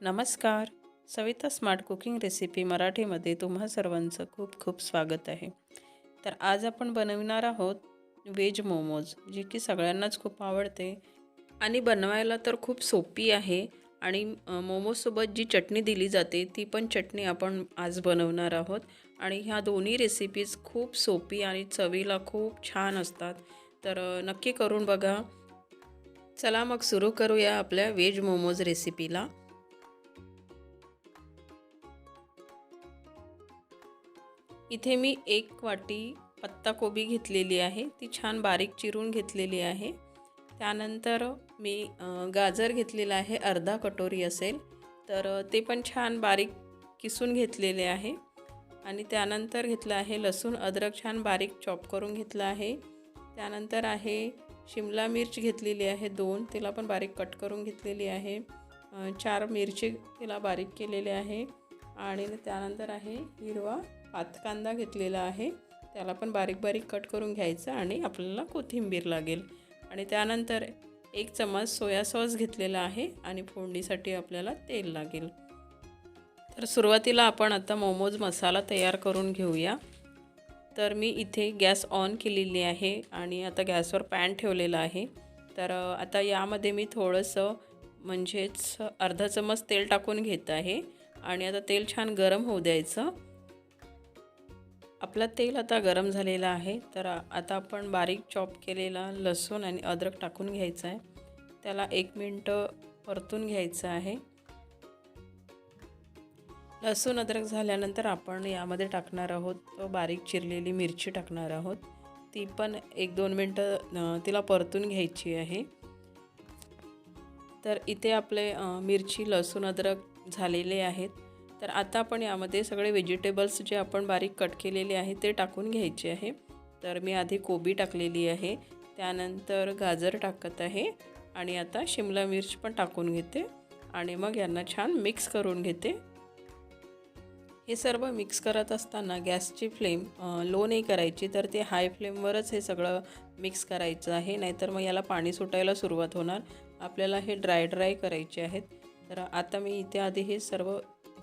नमस्कार. Savita smart cooking recipe मराठीमध्ये तुम्हा सर्वांचं खूप खूप स्वागत आहे. तर आज आपण बनविणार आहोत व्हेज मोमोज, जे की सगळ्यांनाच खूप आवडते आणि बनवायला तर खूप सोपी आहे. आणि मोमोजसोबत जी चटणी दिली जाते ती पण चटणी आपण आज बनवणार आहोत. आणि ह्या दोन्ही रेसिपीज खूप सोपी आणि चवीला खूप छान असतात. तर नक्की करून बघा. चला मग सुरू करूया आपल्या व्हेज मोमोज रेसिपीला. इथे मी 1 वाटी पत्ताकोबी घेतलेली आहे. ती छान बारीक चिरून घेतलेली आहे. त्यानंतर मी गाजर घेतलेला आहे, अर्धा कटोरी असेल. तर ते पण छान बारीक किसून घेतलेले आहे. आणि त्यानंतर घेतलं आहे लसूण अद्रक, छान बारीक चॉप करून घेतलं आहे. त्यानंतर आहे शिमला मिर्च घेतलेली आहे 2, तिला पण बारीक कट करून घेतलेली आहे. 4 मिरची तिला बारीक केलेले आहे. आणि त्यानंतर आहे हिरवा कांदा घेतलेला आहे, त्याला पण बारीक बारीक कट करून घ्यायचं. आणि आपल्याला कोथिंबीर लागेल. आणि त्यानंतर 1 चम्मच सोया सॉस घेतलेला आहे. आणि फोडणीसाठी आपल्याला तेल लागेल. तर सुरुवातीला आपण आता मोमोज मसाला तयार करून घेऊया. तर मी इथे गॅस ऑन केलेली आहे आणि आता गॅसवर पॅन ठेवलेला आहे. तर आता यामध्ये मी थोडंसं म्हणजेच अर्धा चम्मच तेल टाकून घेत आहे. आणि आता तेल छान गरम होऊ द्यायचं. आपलं तेल आता गरम झालेलं आहे. तर आता आपण बारीक चॉप केलेला लसूण आणि अद्रक टाकून घ्यायचं आहे. त्याला 1 मिनिट परतून घ्यायचं आहे. लसूण अद्रक झाल्यानंतर आपण यामध्ये टाकणार आहोत बारीक चिरलेली मिरची टाकणार आहोत. ती पण 1-2 मिनिटं तिला परतून घ्यायची आहे. तर इथे आपले मिरची लसूण अद्रक झालेले आहेत. तर आता आपण यामध्ये सगळे व्हेजिटेबल्स जे आपण बारीक कट केलेले आहे ते टाकून घ्यायचे आहे. तर मी आधी कोबी टाकलेली आहे, त्यानंतर गाजर टाकत आहे आणि आता शिमला मिर्च पण टाकून घेते. आणि मग यांना छान मिक्स करून घेते. हे सर्व मिक्स करत असताना गॅसची फ्लेम लो नाही करायची, तर ते हाय फ्लेमवरच हे सगळं मिक्स करायचं आहे. नाहीतर मग याला पाणी सुटायला सुरुवात होणार. आपल्याला हे ड्राय करायचे आहेत. तर आता मी इथे आधी हे सर्व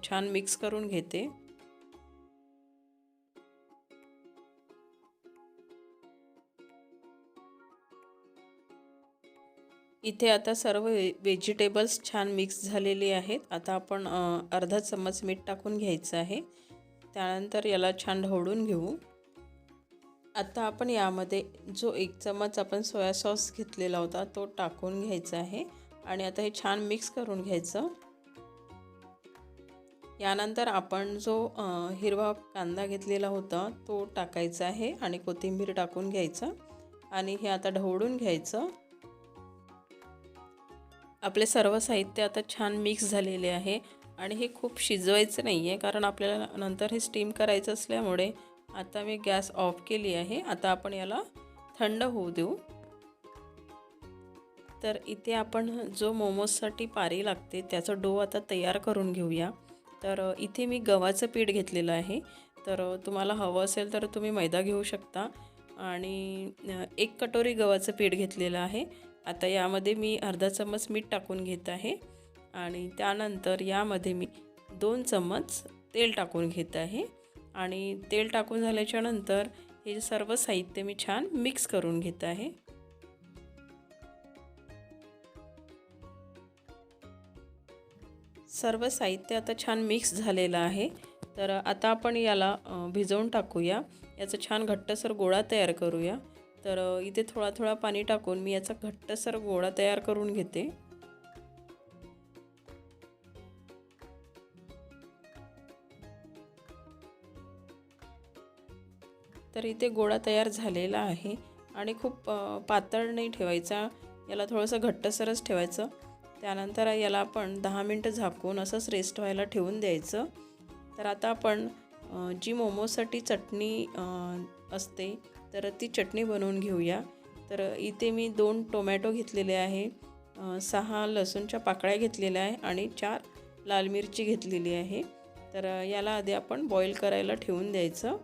छान मिक्स करून घेते. इथे आता सर्व व्हेजिटेबल्स छान मिक्स झालेले आहेत. आता आपण अर्धा चम्मच मीठ टाकून घ्यायचं आहे. त्यानंतर याला छान ढवळून घेऊ. आता आपण यामध्ये जो 1 चम्मच आपण सोया सॉस घेतलेला होता तो टाकून घ्यायचा आहे. आणि आता हे छान मिक्स करून घ्यायचं. यानंतर आपण जो हिरवा कांदा घेतलेला होता तो टाकायचा आहे आणि कोथिंबीर टाकून घ्यायचं. आणि हे आता ढवळून घ्यायचं. आपले सर्व साहित्य आता छान मिक्स झालेले आहे. आणि हे खूप शिजवायचं नाही आहे, कारण आपल्याला नंतर हे स्टीम करायचं असल्यामुळे आता मी गॅस ऑफ केली आहे. आता आपण याला थंड होऊ देऊ. तर इथे आपण जो मोमोजसाठी पारी लागते त्याचा डो आता तयार करून घेऊया. तर इथे मी गव्हाचं पीठ घेतलेलं आहे. तर तुम्हाला हवं असेल तर तुम्ही मैदा घेऊ शकता. आणि 1 कटोरी गव्हाचं पीठ घेतलेलं आहे. आता यामध्ये मी अर्धा चम्मच मीठ टाकून घेत आहे. आणि त्यानंतर यामध्ये मी 2 चम्मच तेल टाकून घेत आहे. आणि तेल टाकून झाल्याच्या नंतर हे सर्व साहित्य मी छान मिक्स करून घेत आहे. सर्व साहित्य आता छान मिक्स झालेलं आहे. तर आता आपण याला भिजवून टाकूया. याचा छान घट्टसर गोळा तयार करूया. तर इथे थोडा थोडा पाणी टाकून मी याचा घट्टसर गोळा तयार करून घेते. तर इथे गोळा तयार झालेला आहे. आणि खूप पातळ नाही ठेवायचा, याला थोडंसं घट्टसरच ठेवायचं. त्यानंतर याला आपण 10 मिनटं झाकून असंच रेस्ट व्हायला ठेवून द्यायचं. तर आता आपण जी मोमोजसाठी चटणी असते तर ती चटणी बनवून घेऊया. तर इथे मी 2 टोमॅटो घेतलेले आहे, 6 लसूणच्या पाकळ्या घेतलेल्या आहे आणि 4 लाल मिरची घेतलेली आहे. तर याला आधी आपण बॉईल करायला ठेवून द्यायचं.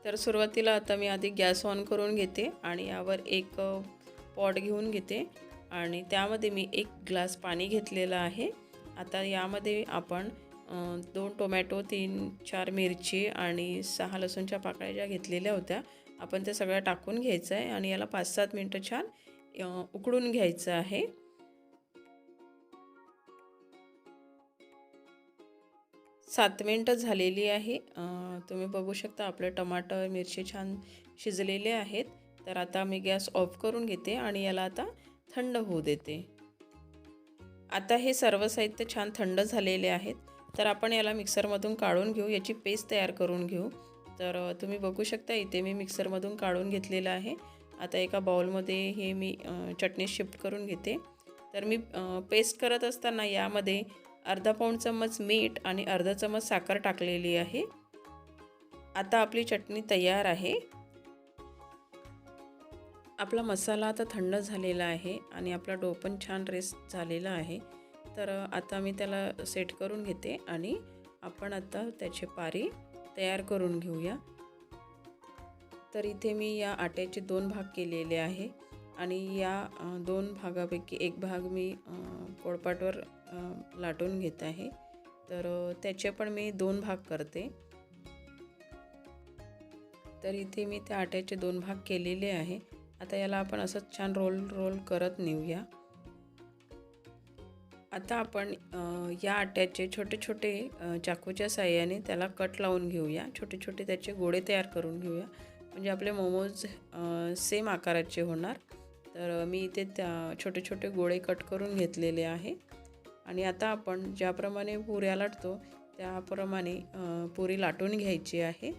तर सुरुवातीला आता मी आधी गॅस ऑन करून घेते आणि यावर एक पॉट घेऊन घेते. आणि त्यामध्ये मी 1 ग्लास पाणी घेतलेलं आहे. आता यामध्ये आपण 2 टोमॅटो, 3-4 मिरची आणि 6 लसूणच्या पाकळ्या ज्या घेतलेल्या होत्या, आपण त्या सगळ्या टाकून घ्यायचं आहे आणि याला 5-7 मिनटं छान उकळून घ्यायचं आहे. 7 मिनटं झालेली आहे. तुम्ही बघू शकता आपले टमाटर, मिरची छान शिजलेले आहेत. तर आता मी गॅस ऑफ करून घेते आणि याला आता थंड होऊ देते. आता हे सर्व साहित्य छान थंड झालेले आहेत. तर आपण याला मिक्सरमधून काढून घेऊ, याची पेस्ट तयार करून घेऊ. तर तुम्ही बघू शकता इथे मी मिक्सरमधून काढून घेतलेलं आहे. आता एका बाउलमध्ये हे मी चटणी शिफ्ट करून घेते. तर मी पेस्ट करत असताना यामध्ये अर्धा पाऊण चम्मच मीठ आणि अर्धा चम्मच साखर टाकलेली आहे. आता आपली चटणी तयार आहे. आपला मसाला आता थंड झालेला आहे आणि आपला डो पण छान रेस्ट झालेला आहे. तर आता मी त्याला सेट करून घेते आणि आपण आता त्याचे पारी तयार करून घेऊया. तर इथे मी या आट्याचे 2 भाग केलेले आहे आणि या 2 भागापैकी एक भाग मी पोळपाटवर लाटून घेत आहे. तर त्याचे पण मी 2 भाग करते. तर इथे मी त्या आट्याचे 2 भाग केलेले आहे. आता याला आपण असंच छान रोल करत नेऊया. आता आपण या आट्याचे छोटे छोटे चाकूच्या साहाय्याने त्याला कट लावून घेऊया. छोटे छोटे त्याचे गोळे तयार करून घेऊया, म्हणजे आपले मोमोज सेम आकाराचे होणार. तर मी इथे त्या छोटे छोटे गोळे कट करून घेतलेले आहे आणि आता आपण ज्याप्रमाणे पुऱ्या लाटतो त्याप्रमाणे पुरी लाटून घ्यायची आहे.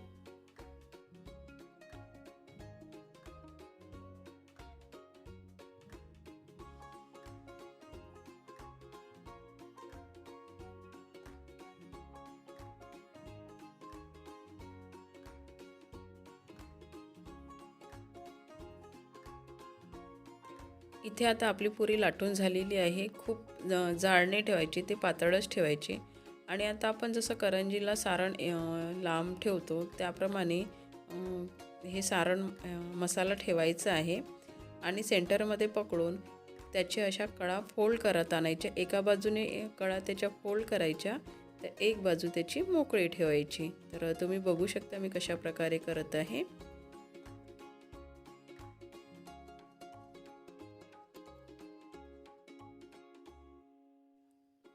इथे आता आपली पुरी लाटून झालेली आहे. खूप जाड नाही ठेवायची, ते पातळच ठेवायची. आणि आता आपण जसं करंजीला सारण लांब ठेवतो त्याप्रमाणे हे सारण मसाला ठेवायचा आहे आणि सेंटरमध्ये पकडून त्याचे अशा कळा फोल्ड करत आणायच्या. एका बाजूने कळा त्याच्या फोल्ड करायच्या, तर एक बाजू त्याची मोकळी ठेवायची. तर तुम्ही बघू शकता मी कशा प्रकारे करत आहे.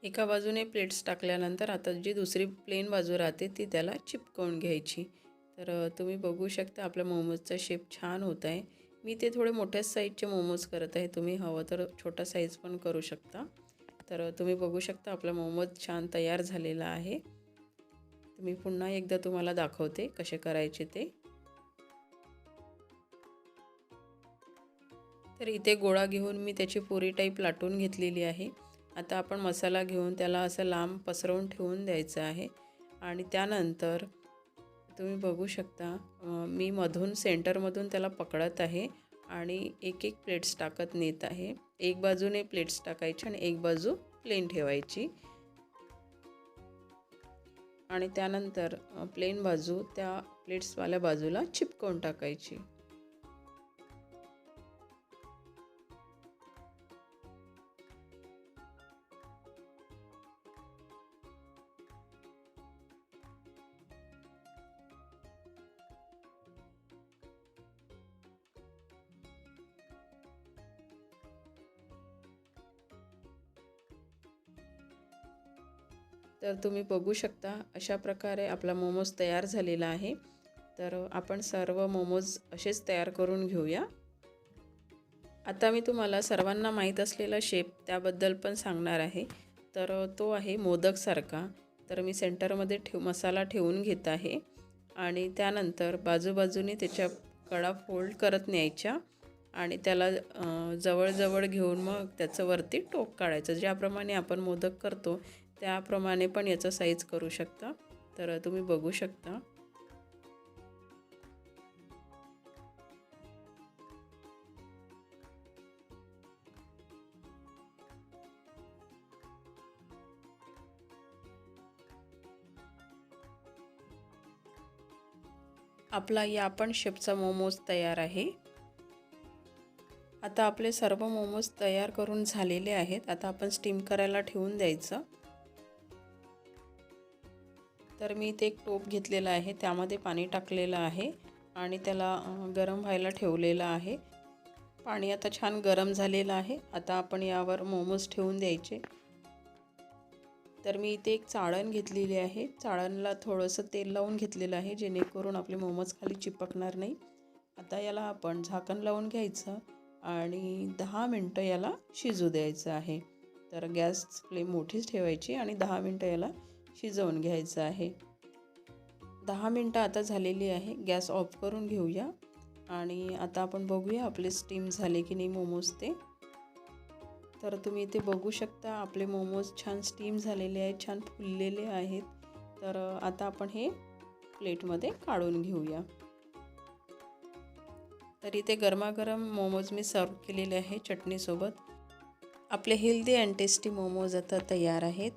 एका बाजूने प्लेट्स टाकल्यानंतर आता जी दुसरी प्लेन बाजू राहते ती त्याला चिपकवून घ्यायची. तर तुम्ही बघू शकता आपल्या मोमोजचा शेप छान होत आहे. मी ते थोडे मोठ्या साईजचे मोमोज करत आहे. तुम्ही हवं तर छोटा साईज पण करू शकता. तर तुम्ही बघू शकता आपला मोमोज छान तयार झालेला आहे. मी पुन्हा एकदा तुम्हाला दाखवते कसे करायचे ते. तर इथे गोळा घेऊन मी त्याची पुरी टाईप लाटून घेतलेली आहे. आता आपण मसाला घेऊन त्याला असं लांब पसरवून ठेवून द्यायचं आहे आणि त्यानंतर तुम्ही बघू शकता मी मधून सेंटरमधून त्याला पकडत आहे आणि एक एक प्लेट्स टाकत नेत आहे. एक बाजूने प्लेट्स टाकायची आणि एक बाजू प्लेन ठेवायची आणि त्यानंतर प्लेन बाजू त्या प्लेट्सवाल्या बाजूला चिपकवून टाकायची. तर तुम्ही बघू शकता अशा प्रकारे आपला मोमोज तयार झालेला आहे. तर आपण सर्व मोमोज असेच तयार करून घेऊया. आता मी तुम्हाला सर्वांना माहीत असलेला शेप त्याबद्दल पण सांगणार आहे. तर तो आहे मोदकसारखा. तर मी सेंटरमध्ये मसाला ठेवून घेत आहे आणि त्यानंतर बाजूबाजूने त्याच्या कडा फोल्ड करत न्यायच्या आणि त्याला जवळ घेऊन मग त्याचं वरती टोक काढायचं. ज्याप्रमाणे आपण मोदक करतो त्याप्रमाणे पण याचा साईज करू शकता. तर तुम्ही बघू शकता. आपला या पण शेपचा मोमोज तयार आहे. आता आपले सर्व मोमोज तयार करून झालेले आहेत. आता आपण स्टीम करायला ठेवून द्यायचं. तर मी इथे एक टोप घेतलेला आहे, त्यामध्ये पाणी टाकलेलं आहे आणि त्याला गरम व्हायला ठेवलेलं आहे. पाणी आता छान गरम झालेलं आहे. आता आपण यावर मोमोज ठेवून द्यायचे. तर मी इथे एक चाळण घेतलेली आहे. चाळणला थोडंसं तेल लावून घेतलेलं आहे, जेणेकरून आपले मोमोज खाली चिपकणार नाही. आता याला आपण झाकण लावून घ्यायचं आणि 10 मिनटं याला शिजू द्यायचं आहे. तर गॅस फ्लेम मोठीच ठेवायची आणि 10 मिनटं याला शिजवून घ्यायचं आहे. 10 मिनटं आता झालेली आहे. गॅस ऑफ करून घेऊया आणि आता आपण बघूया आपले स्टीम झाले की नाही मोमोज ते. तर तुम्ही इथे बघू शकता आपले मोमोज छान स्टीम झालेले आहेत, छान फुललेले आहेत. तर आता आपण हे प्लेटमध्ये काढून घेऊया. तर इथे गरमागरम मोमोज मी सर्व केलेले आहे चटणीसोबत. आपले हेल्दी अँड टेस्टी मोमोज आता तयार आहेत.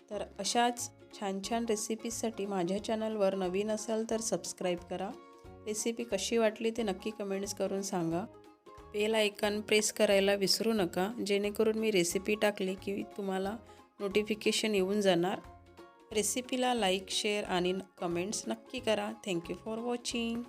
तर अशाच छान छान रेसिपीजसाठी माझ्या चॅनलवर नवीन असाल तर सबस्क्राईब करा. रेसिपी कशी वाटली ते नक्की कमेंट्स करून सांगा. बेल आयकॉन प्रेस करायला विसरू नका, जेणेकरून मी रेसिपी टाकली की तुम्हाला नोटिफिकेशन येऊन जाणार. रेसिपीला लाईक, शेअर आणि कमेंट्स नक्की करा. Thank you for watching.